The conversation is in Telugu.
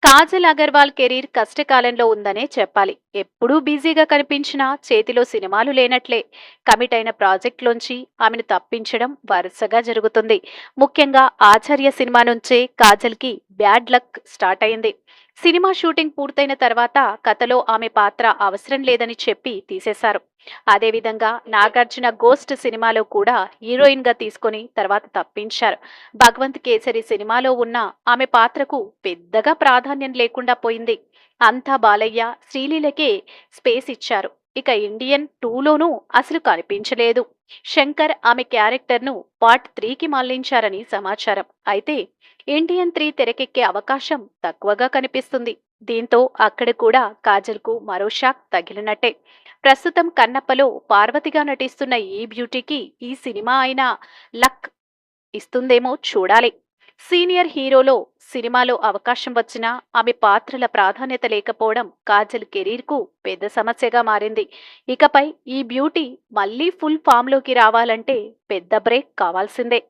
కాజల్ అగర్వాల్ కెరీర్ కష్టకాలంలో ఉందనే చెప్పాలి. ఎప్పుడూ బిజీగా కనిపించినా చేతిలో సినిమాలు లేనట్లే. కమిట్ అయిన ప్రాజెక్ట్లోంచి ఆమెను తప్పించడం వరుసగా జరుగుతుంది. ముఖ్యంగా ఆచార్య సినిమా నుంచే కాజల్కి బ్యాడ్ లక్ స్టార్ట్ అయింది. సినిమా షూటింగ్ పూర్తయిన తర్వాత కథలో ఆమె పాత్ర అవసరం లేదని చెప్పి తీసేశారు. అదేవిధంగా నాగార్జున గోస్ట్ సినిమాలో కూడా హీరోయిన్ గా తీసుకొని తర్వాత తప్పించారు. భగవంత్ కేసరి సినిమాలో ఉన్న ఆమె పాత్రకు పెద్దగా ప్రాధాన్యం లేకుండా పోయింది. అంతా బాలయ్య, శ్రీలీలకే స్పేస్ ఇచ్చారు. ఇక ఇండియన్ టూలోనూ అసలు కనిపించలేదు. శంకర్ ఆమె క్యారెక్టర్ను పార్ట్ 3కి మళ్లించారని సమాచారం. అయితే ఇండియన్ 3 తెరకెక్కే అవకాశం తక్కువగా కనిపిస్తుంది. దీంతో అక్కడ కూడా కాజల్కు మరో షాక్ తగిలినట్టే. ప్రస్తుతం కన్నప్పలో పార్వతిగా నటిస్తున్న ఈ బ్యూటీకి ఈ సినిమా అయినా లక్ ఇస్తుందేమో చూడాలి. సీనియర్ హీరోలో సినిమాలో అవకాశం వచ్చినా ఆమె పాత్రల ప్రాధాన్యత లేకపోవడం కాజల్ కెరీర్కు పెద్ద సమస్యగా మారింది. ఇకపై ఈ బ్యూటీ మళ్లీ ఫుల్ ఫామ్లోకి రావాలంటే పెద్ద బ్రేక్ కావాల్సిందే.